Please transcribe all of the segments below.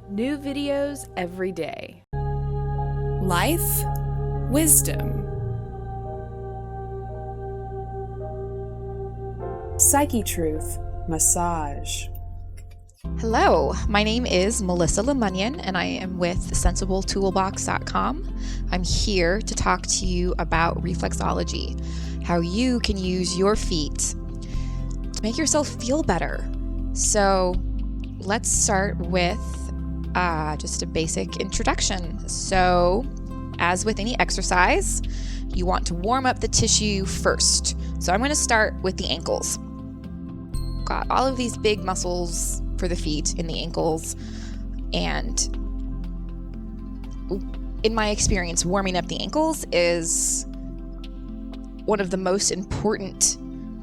New videos every day. Life, wisdom. Psychetruth massage. Hello, my name is Melissa Lemunyon and I am with SensibleToolbox.com. I'm here to talk to you about reflexology, how you can use your feet to make yourself feel better. So let's start with just a basic introduction. So as with any exercise, you want to warm up the tissue first. So I'm going to start with the ankles. Got all of these big muscles for the feet in the ankles, and in my experience, warming up the ankles is one of the most important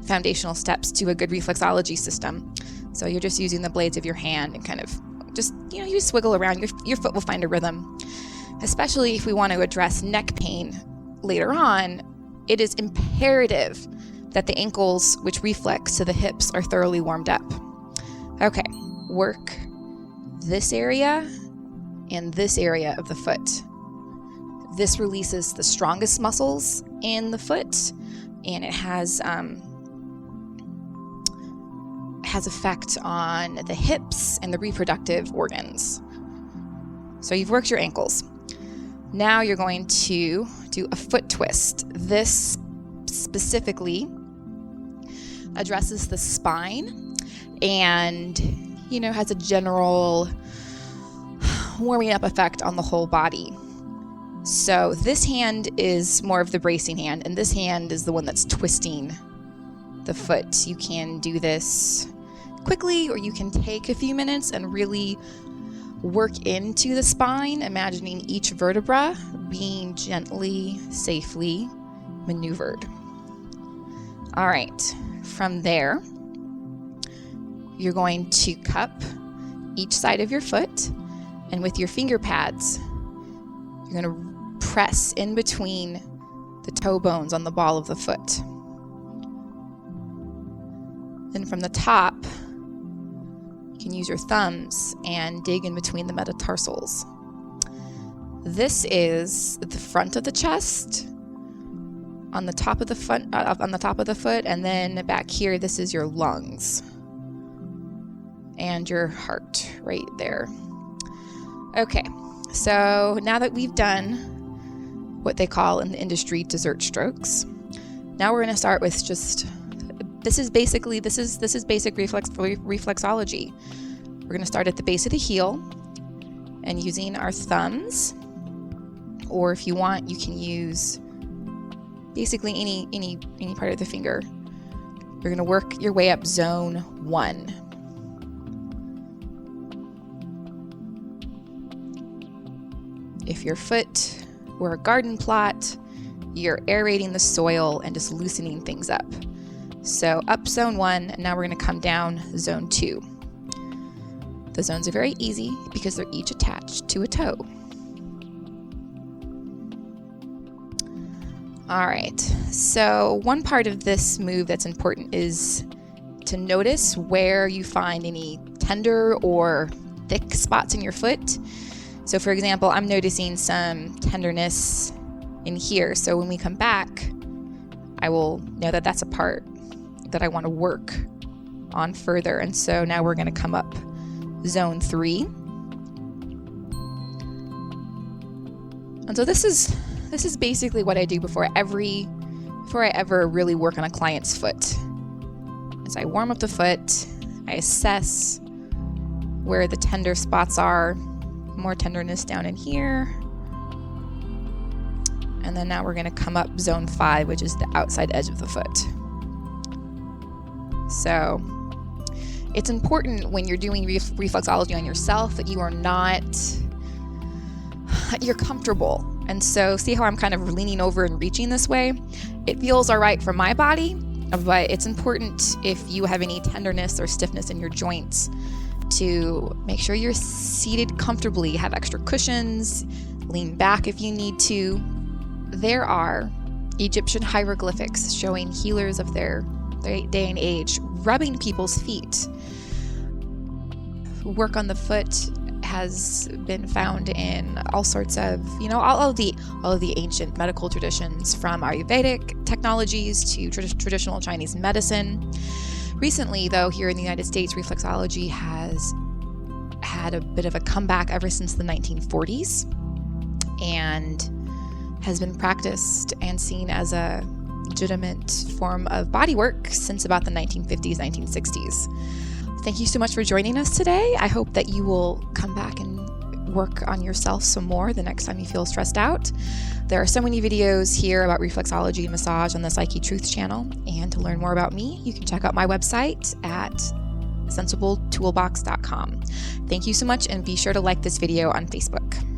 foundational steps to a good reflexology system. So you're just using the blades of your hand and kind of just, you just wiggle around. Your foot will find a rhythm. Especially if we want to address neck pain later on, it is imperative that the ankles, which reflex to the hips, are thoroughly warmed up. Okay, work this area and this area of the foot. This releases the strongest muscles in the foot, and it has effect on the hips and the reproductive organs. So you've worked your ankles. Now you're going to do a foot twist. This specifically addresses the spine and, has a general warming up effect on the whole body. So this hand is more of the bracing hand, and this hand is the one that's twisting the foot. You can do this quickly, or you can take a few minutes and really work into the spine, imagining each vertebra being gently, safely maneuvered. All right, from there, you're going to cup each side of your foot, and with your finger pads, you're going to press in between the toe bones on the ball of the foot. Then from the top, you can use your thumbs and dig in between the metatarsals. This is the front of the chest, on the top of the foot, and then back here, this is your lungs and your heart right there. Okay, so now that we've done what they call in the industry dessert strokes, now we're going to start with this is basic reflexology. We're going to start at the base of the heel and using our thumbs, or if you want, you can use basically any part of the finger. You're going to work your way up zone 1. If your foot were a garden plot, you're aerating the soil and just loosening things up. So up zone 1, and now we're going to come down zone 2. The zones are very easy because they're each attached to a toe. All right, so one part of this move that's important is to notice where you find any tender or thick spots in your foot. So for example, I'm noticing some tenderness in here. So when we come back, I will know that that's a part that I want to work on further. And so now we're going to come up zone 3. And so this is basically what I do before I ever really work on a client's foot. As I warm up the foot, I assess where the tender spots are, more tenderness down in here. And then now we're going to come up zone 5, which is the outside edge of the foot. So it's important when you're doing reflexology on yourself that you're comfortable. And so see how I'm kind of leaning over and reaching this way? It feels all right for my body, but it's important if you have any tenderness or stiffness in your joints to make sure you're seated comfortably, have extra cushions, lean back if you need to. There are Egyptian hieroglyphics showing healers of their day and age rubbing people's feet. Work on the foot has been found in all sorts of, all of the ancient medical traditions, from Ayurvedic technologies to traditional Chinese medicine. Recently, though, here in the United States, reflexology has had a bit of a comeback ever since the 1940s and has been practiced and seen as a legitimate form of bodywork since about the 1950s, 1960s. Thank you so much for joining us today. I hope that you will come back and work on yourself some more the next time you feel stressed out. There are so many videos here about reflexology and massage on the Psychetruth channel. And to learn more about me, you can check out my website at sensibletoolbox.com. Thank you so much, and be sure to like this video on Facebook.